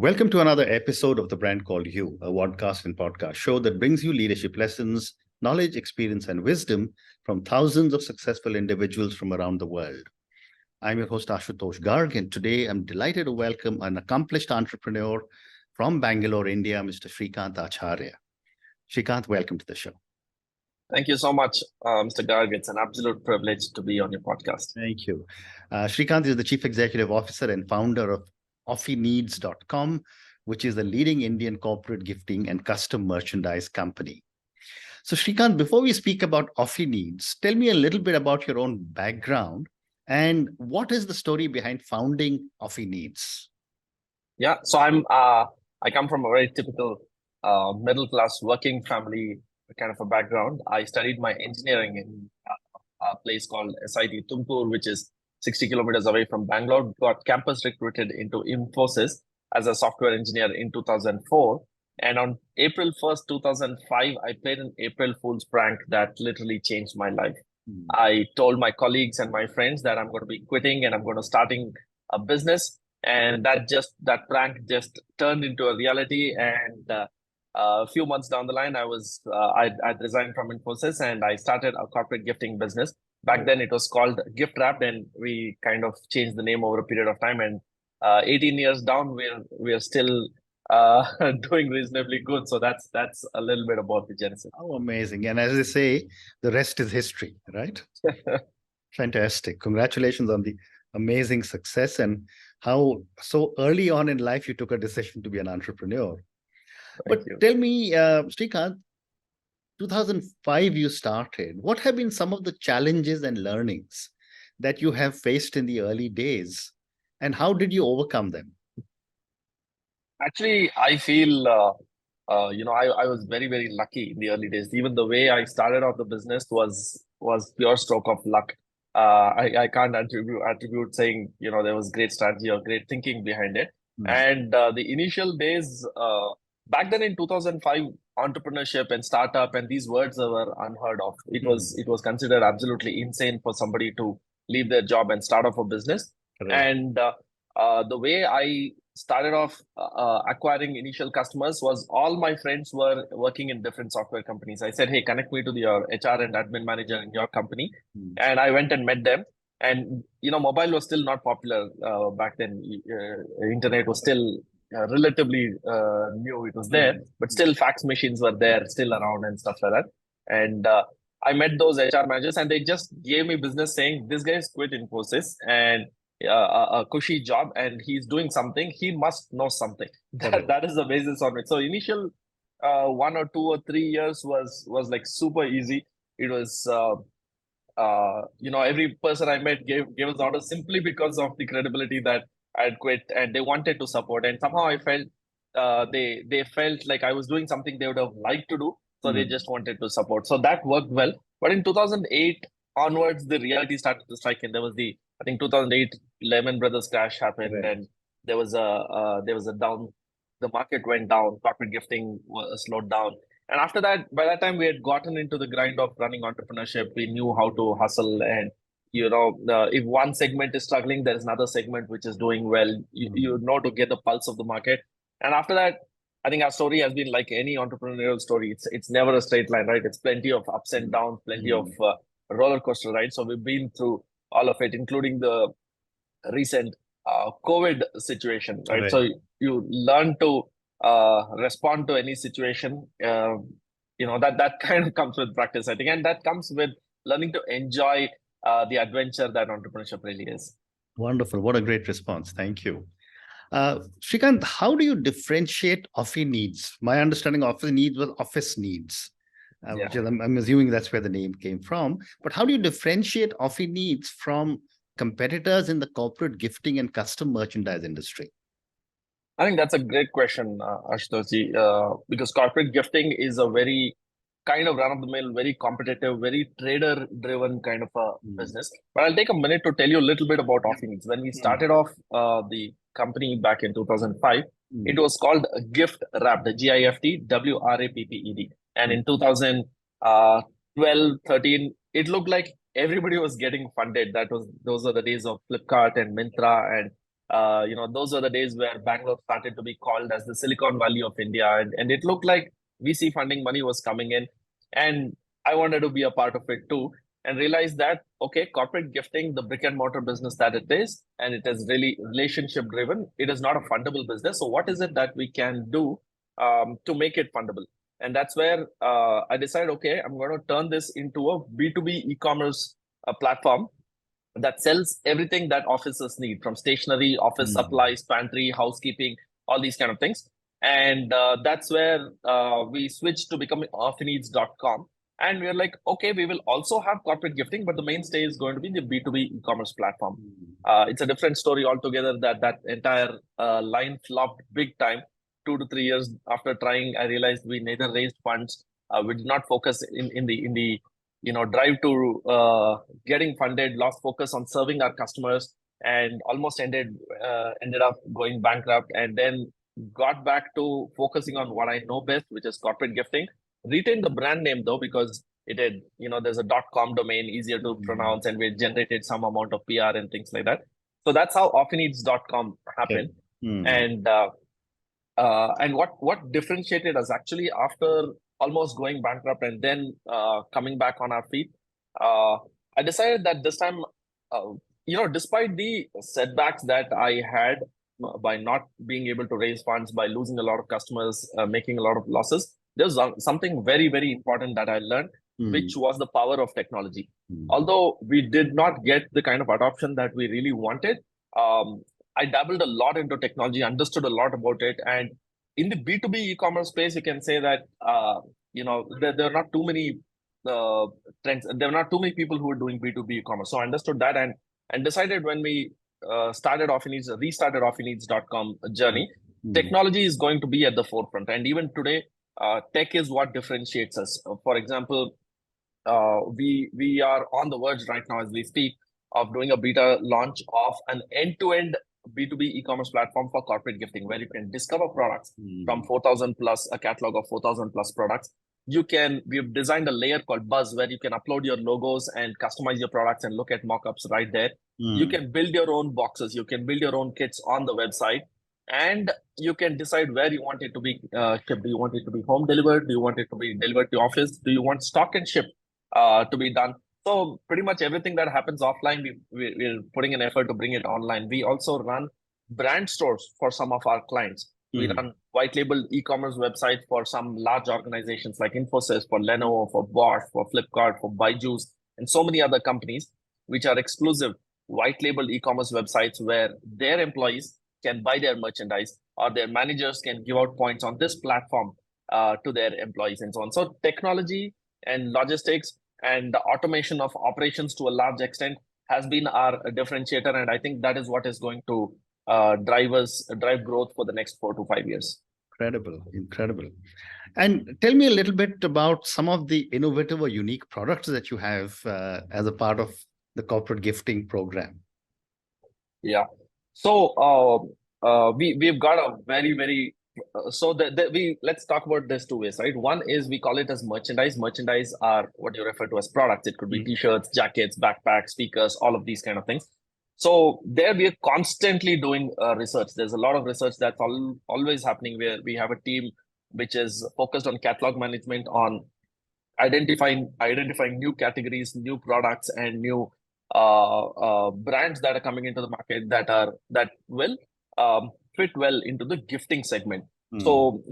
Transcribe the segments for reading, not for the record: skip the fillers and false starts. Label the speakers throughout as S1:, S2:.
S1: Welcome to another episode of The Brand Called You, a podcast and podcast show that brings you leadership lessons, knowledge, experience, and wisdom from thousands of successful individuals from around the world. I'm your host, Ashutosh Garg, and today I'm delighted to welcome an accomplished entrepreneur from Bangalore, India, Mr. Srikanth Acharya. Srikanth, welcome to the show.
S2: Thank you so much, Mr. Garg. It's an absolute privilege to be on your podcast.
S1: Thank you. Srikanth is the Chief Executive Officer and founder of OffiNeeds.com, which is the leading Indian corporate gifting and custom merchandise company. So Srikanth, before we speak about OffiNeeds, tell me a little bit about your own background and what is the story behind founding OffiNeeds?
S2: Yeah, so I come from a very typical middle-class working family kind of a background. I studied my engineering in a place called SIT Tumkur, which is 60 kilometers away from Bangalore. Got campus recruited into Infosys as a software engineer in 2004. And on April 1st, 2005, I played an April Fool's prank that literally changed my life. I told my colleagues and my friends that I'm going to be quitting and I'm going to starting a business. And that prank just turned into a reality. And a few months down the line, I'd resigned from Infosys and I started a corporate gifting business. Back then, it was called Gift Wrapped, and we kind of changed the name over a period of time. And 18 years down, we're still doing reasonably good. So that's a little bit about the genesis.
S1: Oh, amazing! And as they say, the rest is history, right? Fantastic! Congratulations on the amazing success and how so early on in life you took a decision to be an entrepreneur. But tell me, Srikanth, 2005 you started. What have been some of the challenges and learnings that you have faced in the early days, and how did you overcome them?
S2: Actually, I feel I was very, very lucky in the early days. Even the way I started off the business was pure stroke of luck. I can't attribute saying there was great strategy or great thinking behind it. And the initial days back then in 2005, entrepreneurship and startup and these words were unheard of. It was considered absolutely insane for somebody to leave their job and start off a business. And the way I started off acquiring initial customers was all my friends were working in different software companies. I said, hey, connect me to your HR and admin manager in your company. And I went and met them. And, mobile was still not popular back then. Internet was still relatively new. It was there, but still fax machines were there, still around and stuff like that. And I met those HR managers and they just gave me business saying, this guy's quit Infosys and a cushy job and he's doing something. He must know something. That is the basis on it. So initial 1 or 2 or 3 years was like super easy. It was every person I met gave us orders simply because of the credibility that I had quit and they wanted to support. And somehow I felt they felt like I was doing something they would have liked to do. So they just wanted to support. So that worked well. But in 2008 onwards, the reality started to strike in. There was I think 2008 Lehman Brothers crash happened and there was a down, the market went down, corporate gifting was slowed down. And after that, by that time, we had gotten into the grind of running entrepreneurship. We knew how to hustle. And, if one segment is struggling, there is another segment which is doing well. You know to get the pulse of the market. And after that, I think our story has been like any entrepreneurial story. It's never a straight line, right? It's plenty of ups and downs, plenty of roller coaster rides. So we've been through all of it, including the recent COVID situation, right? So you learn to respond to any situation. That kind of comes with practice, I think, and that comes with learning to enjoy the adventure that entrepreneurship really is.
S1: Wonderful. What a great response. Thank you. Srikanth, how do you differentiate OffiNeeds? My understanding of OffiNeeds was office needs, which is, I'm assuming that's where the name came from. But how do you differentiate OffiNeeds from competitors in the corporate gifting and custom merchandise industry?
S2: I think that's a great question, Ashutosh, because corporate gifting is a very kind of run-of-the-mill, very competitive, very trader-driven kind of a business. But I'll take a minute to tell you a little bit about OffiNeeds. When we started off the company back in 2005, it was called Gift Wrapped, GIFT, WRAPPED. And in 2012, 13, it looked like everybody was getting funded. Those were the days of Flipkart and Myntra and Those were the days where Bangalore started to be called as the Silicon Valley of India, and it looked like VC funding money was coming in, and I wanted to be a part of it too, and realized that okay, corporate gifting, the brick and mortar business that it is, and it is really relationship driven. It is not a fundable business. So what is it that we can do to make it fundable? And that's where I decided, okay, I'm going to turn this into a B2B e-commerce platform that sells everything that offices need, from stationery, office supplies, pantry, housekeeping, all these kind of things. And that's where we switched to becoming OffiNeeds.com. And we're like, okay, we will also have corporate gifting, but the mainstay is going to be the B2B e-commerce platform. It's a different story altogether. That entire line flopped big time. 2 to 3 years after trying, I realized we neither raised funds. We did not focus in the drive to getting funded, lost focus on serving our customers, and almost ended up going bankrupt. And then got back to focusing on what I know best, which is corporate gifting. Retained the brand name though, because it had, there's a .com domain, easier to pronounce, and we generated some amount of PR and things like that. So that's how OffiNeeds.com happened. Okay. And what differentiated us actually, after almost going bankrupt and then coming back on our feet, I decided that this time, despite the setbacks that I had by not being able to raise funds, by losing a lot of customers, making a lot of losses, there's something very, very important that I learned, which was the power of technology. Although we did not get the kind of adoption that we really wanted, I dabbled a lot into technology, understood a lot about it. And in the B2B e-commerce space, you can say that, there are not too many trends. There are not too many people who are doing B2B e-commerce. So I understood that and decided when we restarted OffiNeeds.com journey, technology is going to be at the forefront. And even today, tech is what differentiates us. For example, we are on the verge right now as we speak of doing a beta launch of an end-to-end B2B e-commerce platform for corporate gifting, where you can discover products from 4,000 plus, a catalog of 4,000 plus products. We've designed a layer called Buzz, where you can upload your logos and customize your products and look at mockups right there. You can build your own boxes. You can build your own kits on the website, and you can decide where you want it to be shipped. Do you want it to be home delivered? Do you want it to be delivered to office? Do you want stock and ship to be done? So pretty much everything that happens offline, we're putting an effort to bring it online. We also run brand stores for some of our clients. We run white label e-commerce websites for some large organizations like Infosys, for Lenovo, for Bosch, for Flipkart, for Byju's, and so many other companies, which are exclusive white label e-commerce websites where their employees can buy their merchandise, or their managers can give out points on this platform to their employees, and so on. So technology and logistics and the automation of operations to a large extent has been our differentiator. And I think that is what is going to drive growth for the next 4 to 5 years.
S1: Incredible. And tell me a little bit about some of the innovative or unique products that you have as a part of the corporate gifting program.
S2: Yeah. So we've got a very, very let's talk about this 2 ways, right? One is we call it as merchandise. Merchandise are what you refer to as products. It could be t-shirts, jackets, backpacks, speakers, all of these kind of things. So there we are constantly doing research. There's a lot of research that's always happening, where we have a team which is focused on catalog management, on identifying new categories, new products, and new brands that are coming into the market that will fit well into the gifting segment. So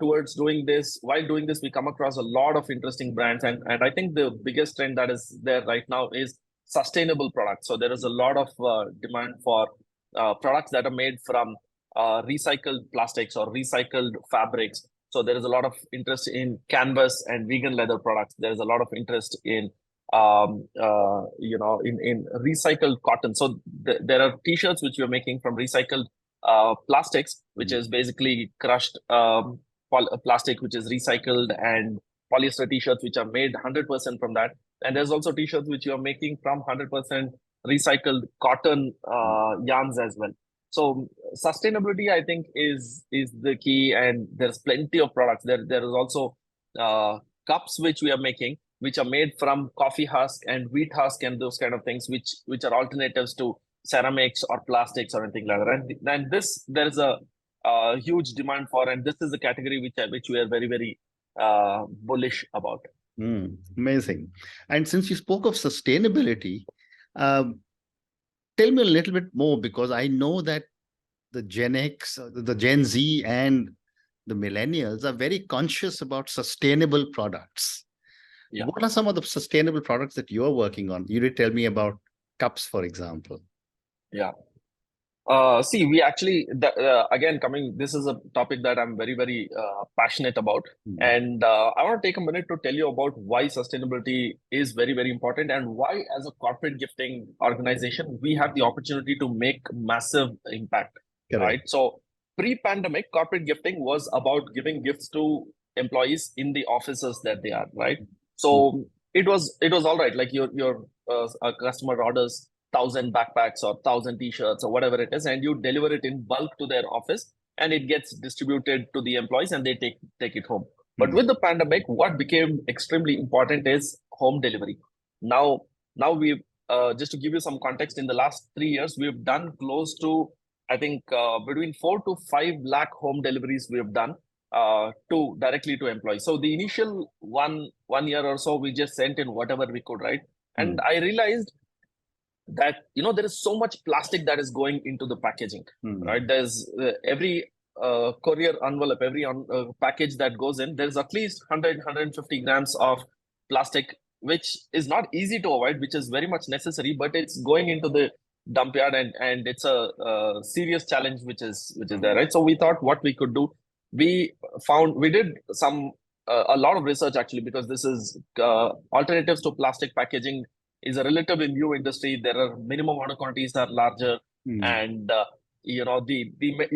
S2: towards doing this, while doing this, we come across a lot of interesting brands, and I think the biggest trend that is there right now is sustainable products. So there is a lot of demand for products that are made from recycled plastics or recycled fabrics. So there is a lot of interest in canvas and vegan leather products. There is a lot of interest in in recycled cotton. So there are t-shirts which we're making from recycled plastics, which is basically crushed plastic, which is recycled, and polyester t-shirts which are made 100% from that. And there's also t-shirts which you're making from 100% recycled cotton yarns as well. So sustainability, I think, is the key, and there's plenty of products. There is also cups which we are making, which are made from coffee husk and wheat husk and those kind of things, which are alternatives to ceramics or plastics or anything like that. And this there is a huge demand for, and this is the category which we are very very bullish about.
S1: Amazing. And since you spoke of sustainability, um, tell me a little bit more, because I know that the Gen X, the Gen Z, and the millennials are very conscious about sustainable products.
S2: Yeah.
S1: What are some of the sustainable products that you're working on? You did tell me about cups, for example.
S2: Yeah. See, we actually, again, this is a topic that I'm very, very passionate about. And I want to take a minute to tell you about why sustainability is very, very important, and why, as a corporate gifting organization, we have the opportunity to make massive impact.
S1: Correct.
S2: Right. So, pre-pandemic, corporate gifting was about giving gifts to employees in the offices that they are. Right. So it was all right. Like your customer orders 1,000 backpacks or 1,000 t-shirts or whatever it is, and you deliver it in bulk to their office, and it gets distributed to the employees, and they take it home. But with the pandemic, what became extremely important is home delivery. Now we just to give you some context, in the last 3 years, we've done close to, I think, between 4 to 5 lakh home deliveries we have done to directly to employees. So the initial one year or so, we just sent in whatever we could, right? And I realized that there is so much plastic that is going into the packaging, right? There's every courier envelope, every package that goes in, there's at least 150 grams of plastic, which is not easy to avoid, which is very much necessary, but it's going into the dump yard, and it's a serious challenge which is there, right? So we thought what we could do. We did a lot of research, actually, because this is alternatives to plastic packaging is a relatively new industry. There are minimum order quantities are larger, and you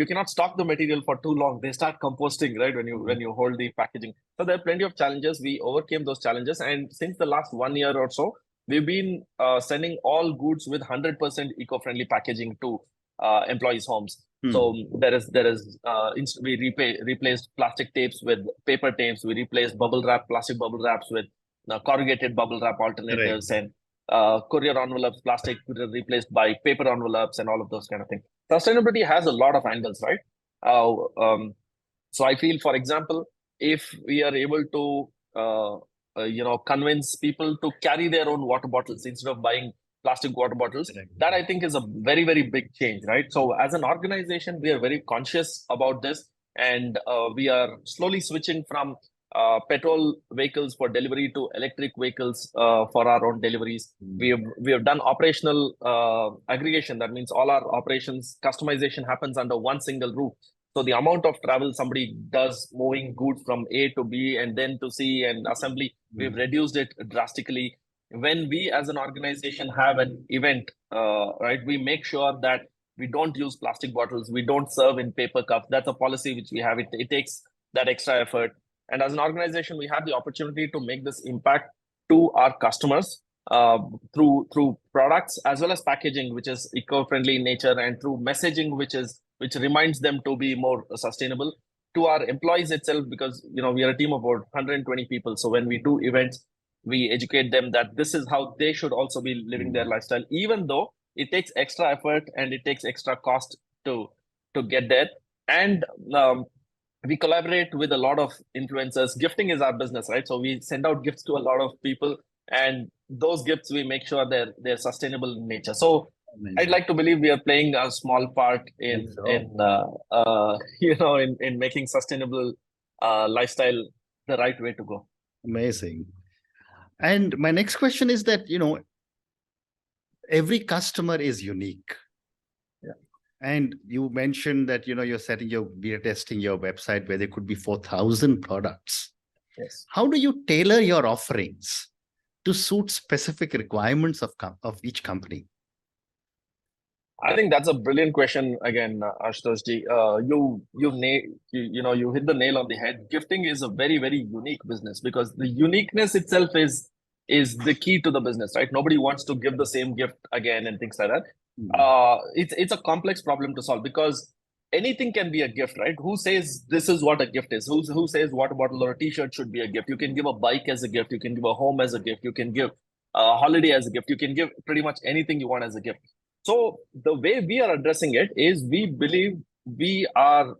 S2: cannot stock the material for too long. They start composting, right, when you hold the packaging. So there are plenty of challenges. We overcame those challenges, and since the last 1 year or so, we've been sending all goods with 100% eco-friendly packaging to employees' homes. So we replaced plastic tapes with paper tapes. We replaced plastic bubble wraps with corrugated bubble wrap alternatives, and courier envelopes, plastic replaced by paper envelopes, and all of those kind of things. Sustainability has a lot of angles, right? So I feel, for example, if we are able to convince people to carry their own water bottles instead of buying plastic water bottles, that I think is a very, very big change, right? So as an organization, we are very conscious about this, and we are slowly switching from petrol vehicles for delivery to electric vehicles for our own deliveries. We have done operational aggregation. That means all our operations customization happens under one single roof. So the amount of travel somebody does moving goods from A to B and then to C and assembly, we've reduced it drastically. When we as an organization have an event, right, we make sure that we don't use plastic bottles. We don't serve in paper cups. That's a policy which we have. It takes that extra effort. And as an organization, we have the opportunity to make this impact to our customers through products as well as packaging, which is eco-friendly in nature, and through messaging, which reminds them to be more sustainable. To our employees itself, because we are a team of about 120 people. So when we do events, we educate them that this is how they should also be living their lifestyle, even though it takes extra effort and it takes extra cost to get there. And we collaborate with a lot of influencers. Gifting is our business, right? So we send out gifts to a lot of people, and those gifts, we make sure they're sustainable in nature. So I'd like to believe we are playing a small part in making sustainable lifestyle the right way to go.
S1: Amazing. And my next question is that, every customer is unique.
S2: Yeah.
S1: And you mentioned that, you're beta testing your website where there could be 4,000 products.
S2: Yes.
S1: How do you tailor your offerings to suit specific requirements of each company?
S2: I think that's a brilliant question again, Ashutosh ji. You hit the nail on the head. Gifting is a very, very unique business, because the uniqueness itself is the key to the business, right? Nobody wants to give the same gift again and things like that. It's a complex problem to solve, because anything can be a gift, right? Who says this is what a gift is? Who says water bottle or a t-shirt should be a gift? You can give a bike as a gift. You can give a home as a gift. You can give a holiday as a gift. You can give pretty much anything you want as a gift. So the way we are addressing it is we believe we are,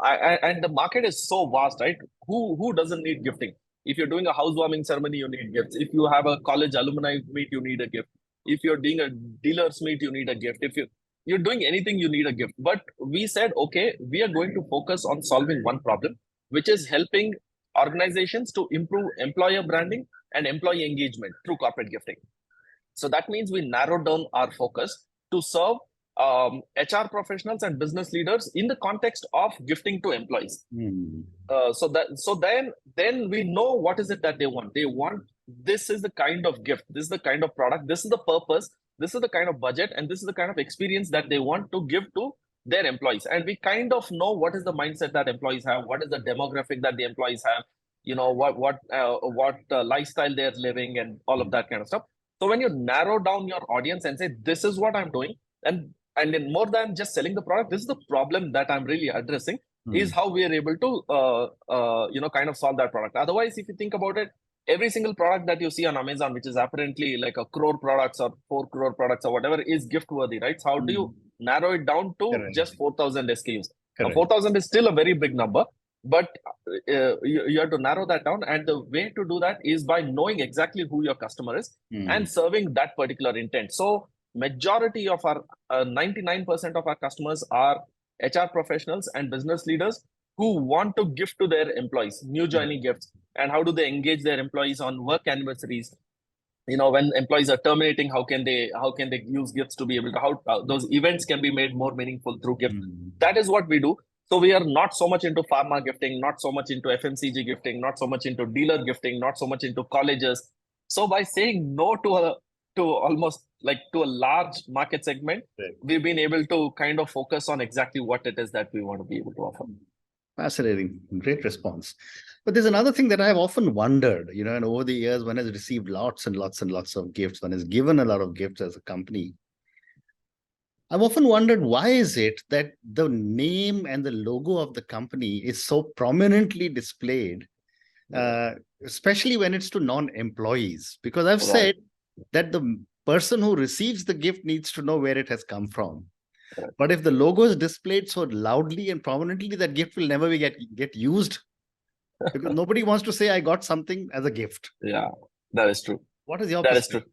S2: and the market is so vast, right? Who doesn't need gifting? If you're doing a housewarming ceremony, you need gifts. If you have a college alumni meet, you need a gift. If you're doing a dealers meet, you need a gift. If you're doing anything, you need a gift. But we said, okay, we are going to focus on solving one problem, which is helping organizations to improve employer branding and employee engagement through corporate gifting. So that means we narrowed down our focus to serve HR professionals and business leaders in the context of gifting to employees. So then we know what is it that they want. They want, this is the kind of gift, this is the kind of product, this is the purpose, this is the kind of budget, and this is the kind of experience that they want to give to their employees. And we kind of know what is the mindset that employees have, what is the demographic that the employees have, what lifestyle they're living, and all of that kind of stuff. So when you narrow down your audience and say, this is what I'm doing, and in more than just selling the product, this is the problem that I'm really addressing, is how we are able to, kind of solve that product. Otherwise, if you think about it, every single product that you see on Amazon, which is apparently like 1 crore products or 4 crore products or whatever, is gift worthy, right? So how do you narrow it down to just 4,000 SKUs? Now, 4,000 is still a very big number, but you have to narrow that down. And the way to do that is by knowing exactly who your customer is and serving that particular intent. So majority of our 99% of our customers are HR professionals and business leaders who want to gift to their employees, new joining gifts. And how do they engage their employees on work anniversaries? When employees are terminating, how can they use gifts to be able to, how those events can be made more meaningful through gifts. That is what we do. So we are not so much into pharma gifting, not so much into FMCG gifting, not so much into dealer gifting, not so much into colleges. So by saying no to almost like to a large market segment, we've been able to kind of focus on exactly what it is that we want to be able to offer.
S1: Fascinating. Great response. But there's another thing that I've often wondered, and over the years, one has received lots and lots and lots of gifts, one has given a lot of gifts as a company. I've often wondered, why is it that the name and the logo of the company is so prominently displayed, especially when it's to non-employees? Because I've said that the person who receives the gift needs to know where it has come from. But if the logo is displayed so loudly and prominently, that gift will never get used, because nobody wants to say, I got something as a gift.
S2: Yeah, that is true.
S1: What is your
S2: That
S1: perspective?
S2: is true.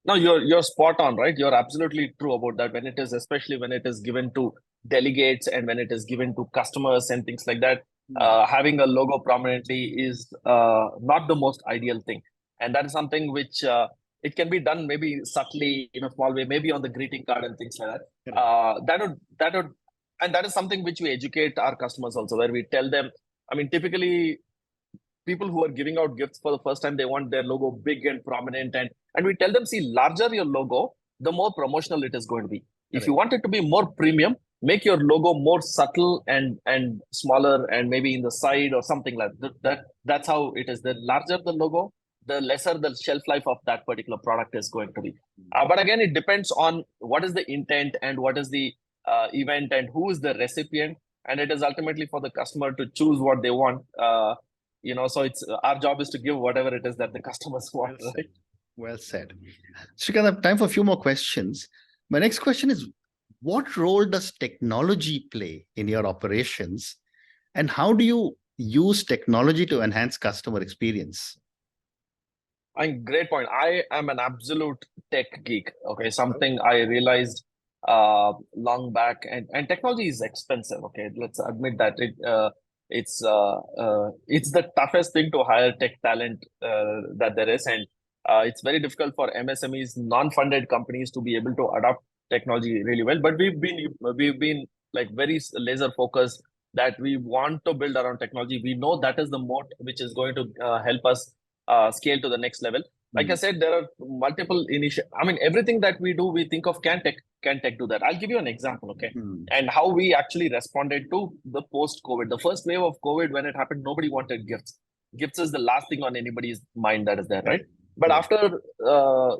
S2: No, you're spot on, right? You're absolutely true about that. When it is, especially when it is given to delegates and when it is given to customers and things like that, having a logo prominently is not the most ideal thing. And that is something which it can be done maybe subtly in a small way, maybe on the greeting card and things like that. And that is something which we educate our customers also, where we tell them, I mean, typically people who are giving out gifts for the first time, they want their logo big and prominent. And we tell them, see, larger your logo, the more promotional it is going to be. If you want it to be more premium, make your logo more subtle and smaller and maybe in the side or something like that. That's how it is. The larger the logo, the lesser the shelf life of that particular product is going to be. But again, it depends on what is the intent and what is the event and who is the recipient. And it is ultimately for the customer to choose what they want. So it's our job is to give whatever it is that the customers want. Right?
S1: Well said. Srikanth, I have time for a few more questions. My next question is, what role does technology play in your operations, and how do you use technology to enhance customer experience?
S2: Great point. I am an absolute tech geek. Okay, something I realized long back, and technology is expensive. Okay, let's admit that it's the toughest thing to hire tech talent that there is, and it's very difficult for MSMEs, non-funded companies, to be able to adopt technology really well. But we've been like very laser focused that we want to build around technology. We know that is the moat which is going to help us scale to the next level. Like I said, there are multiple I mean, everything that we do, we think of, can tech do that? I'll give you an example, okay? And how we actually responded to the post-COVID. The first wave of COVID, when it happened, nobody wanted gifts. Gifts is the last thing on anybody's mind that is there, right? But after 4,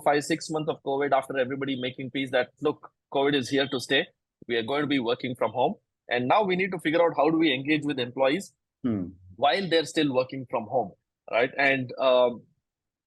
S2: 5, 6 months of COVID, after everybody making peace that, look, COVID is here to stay, we are going to be working from home. And now we need to figure out how do we engage with employees while they're still working from home, right? And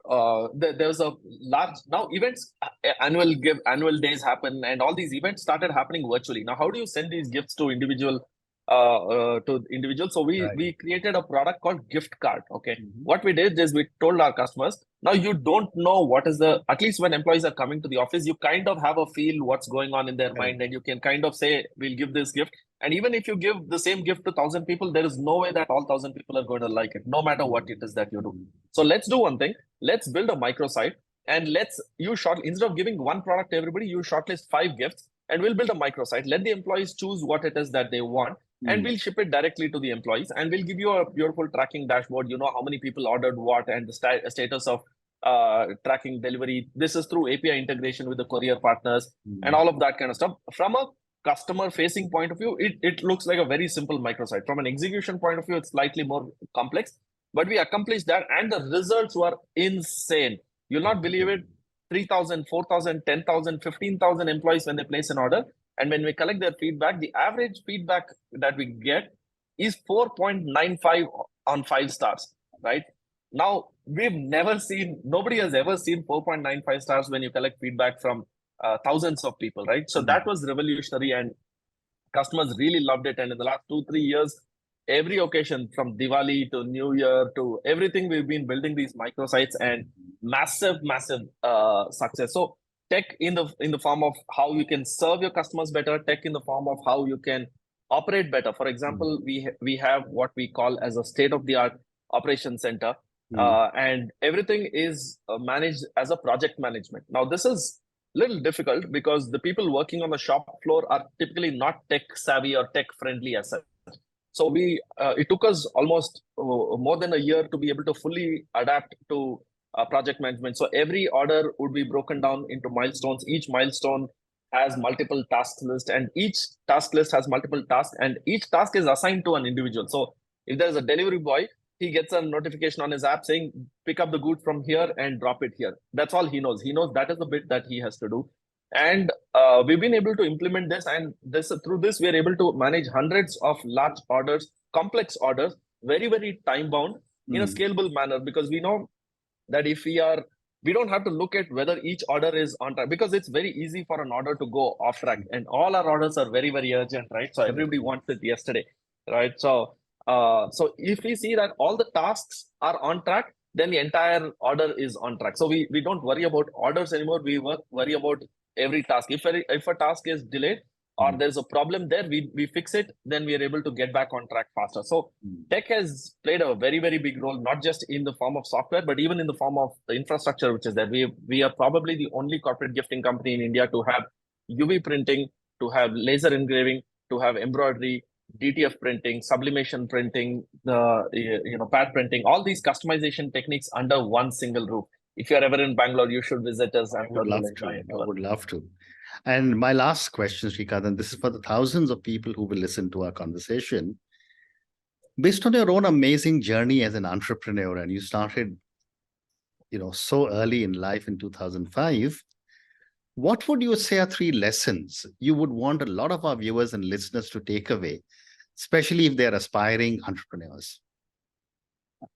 S2: there was a large now events, annual days happen, and all these events started happening virtually. Now, how do you send these gifts to individuals? So
S1: Right.
S2: we created a product called gift card. Okay,
S1: Mhm.
S2: what we did is we told our customers, now you don't know what is at least when employees are coming to the office, you kind of have a feel what's going on in their
S1: Correct.
S2: mind, and you can kind of say, we'll give this gift. And even if you give the same gift to 1,000 people, there is no way that all 1,000 people are going to like it, no matter what it is that you do. So let's do one thing. Let's build a microsite, and instead of giving one product to everybody, you shortlist 5 gifts, and we'll build a microsite. Let the employees choose what it is that they want, and we'll ship it directly to the employees, and we'll give you a beautiful tracking dashboard. You know how many people ordered what, and the status of tracking delivery. This is through API integration with the courier partners and all of that kind of stuff. From a customer facing point of view, it looks like a very simple microsite. From an execution point of view, it's slightly more complex, but we accomplished that, and the results were insane. You'll not believe it. 3,000, 4,000, 10,000, 15,000 employees when they place an order. And when we collect their feedback, the average feedback that we get is 4.95 on 5 stars, right? Now, nobody has ever seen 4.95 stars when you collect feedback from thousands of people, right? So that was revolutionary, and customers really loved it. And in the last 2-3 years, every occasion from Diwali to New Year to everything, we've been building these microsites, and massive success. So tech in the form of how you can serve your customers better, tech in the form of how you can operate better. For example, we have what we call as a state-of-the-art operation center, and everything is managed as a project management. Now, this is little difficult because the people working on the shop floor are typically not tech savvy or tech friendly as such. So it took us almost more than a year to be able to fully adapt to project management. So every order would be broken down into milestones. Each milestone has multiple task lists, and each task list has multiple tasks, and each task is assigned to an individual. So if there's a delivery boy, he gets a notification on his app saying, pick up the goods from here and drop it here. That's all he knows. He knows that is the bit that he has to do. And we've been able to implement this, and through this, we are able to manage hundreds of large orders, complex orders, very, very time bound in a scalable manner, because we know that we don't have to look at whether each order is on track, because it's very easy for an order to go off track, and all our orders are very, very urgent, right? So everybody wants it yesterday, right? So if we see that all the tasks are on track, then the entire order is on track. So we don't worry about orders anymore. We worry about every task. If a task is delayed or there's a problem there, we fix it, then we are able to get back on track faster. So tech has played a very, very big role, not just in the form of software, but even in the form of the infrastructure, which is that we are probably the only corporate gifting company in India to have UV printing, to have laser engraving, to have embroidery, DTF printing, sublimation printing, pad printing, all these customization techniques under one single roof. If you're ever in Bangalore, you should visit us.
S1: I would love to. I would love to. And my last question, Srikanth, and this is for the thousands of people who will listen to our conversation. Based on your own amazing journey as an entrepreneur, and you started, so early in life in 2005, what would you say are 3 lessons you would want a lot of our viewers and listeners to take away, especially if they're aspiring entrepreneurs?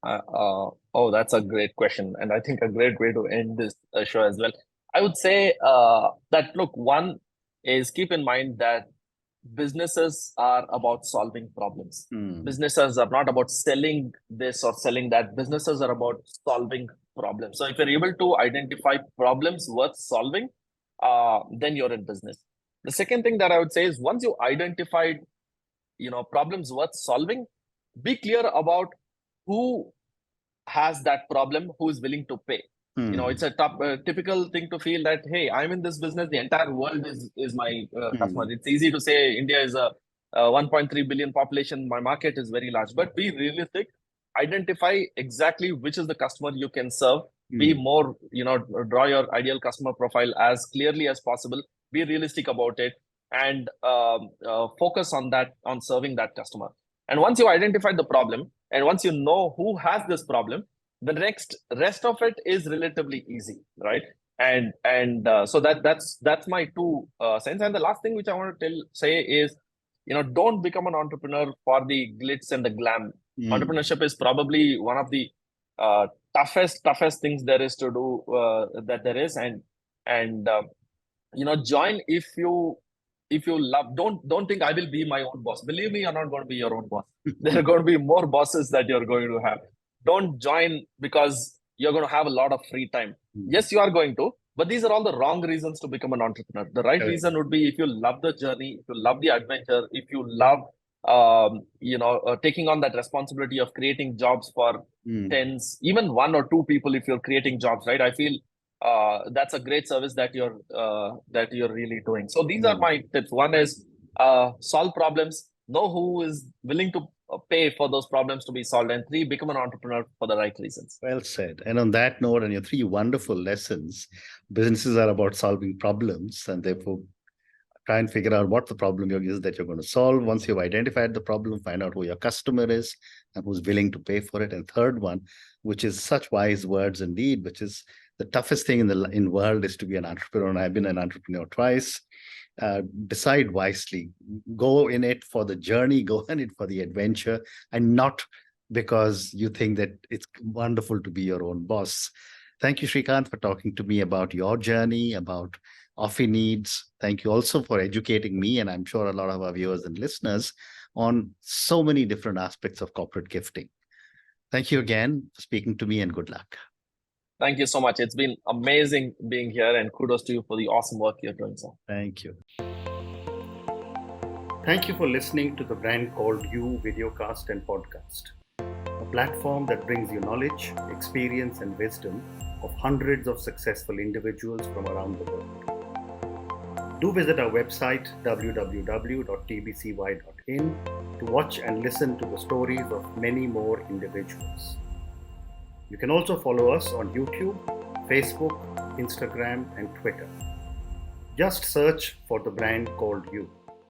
S2: That's a great question, and I think a great way to end this show as well. I would say that, look, one is, keep in mind that businesses are about solving problems. Businesses are not about selling this or selling that. Businesses are about solving problems. So if you're able to identify problems worth solving, then you're in business. The second thing that I would say is, once you identified, problems worth solving, be clear about who has that problem, who is willing to pay. It's a typical thing to feel that, hey, I'm in this business, the entire world is my customer. It's easy to say India is a 1.3 billion population, my market is very large, but be realistic. Identify exactly which is the customer you can serve. Be more, draw your ideal customer profile as clearly as possible. Be realistic about it, and focus on that, on serving that customer. And once you identify the problem, and once you know who has this problem, the rest of it is relatively easy, right? And so that's my 2 cents. And the last thing which I want to say is, don't become an entrepreneur for the glitz and the glam. Entrepreneurship is probably one of the toughest things there is to do, that there is. And join if you love. Don't think I will be my own boss. Believe me, you're not going to be your own boss. There are going to be more bosses that you're going to have. Don't join because you're going to have a lot of free time. Yes, you are going to, but these are all the wrong reasons to become an entrepreneur. The right reason would be if you love the journey, if you love the adventure, if you love taking on that responsibility of creating jobs for tens, even one or two people. If you're creating jobs, right? I feel that's a great service that you're really doing. So these are my tips. One is solve problems. Know who is willing to pay for those problems to be solved. And three, become an entrepreneur for the right reasons.
S1: Well said. And on that note, and your three wonderful lessons, businesses are about solving problems, and therefore try and figure out what the problem is that you're going to solve. Once you've identified the problem, find out who your customer is and who's willing to pay for it. And third one, which is such wise words indeed, which is the toughest thing in the world is to be an entrepreneur. And I've been an entrepreneur twice. Decide wisely. Go in it for the journey. Go in it for the adventure, and not because you think that it's wonderful to be your own boss. Thank you, Srikanth, for talking to me about your journey, about OffiNeeds. Thank you also for educating me, and I'm sure a lot of our viewers and listeners, on so many different aspects of corporate gifting. Thank you again for speaking to me, and good luck.
S2: Thank you so much. It's been amazing being here, and kudos to you for the awesome work you're doing, sir.
S1: Thank you. Thank you for listening to the Brand Called You videocast and podcast, a platform that brings you knowledge, experience, and wisdom of hundreds of successful individuals from around the world. Do visit our website www.tbcy.in to watch and listen to the stories of many more individuals. You can also follow us on YouTube, Facebook, Instagram, and Twitter. Just search for the Brand Called You.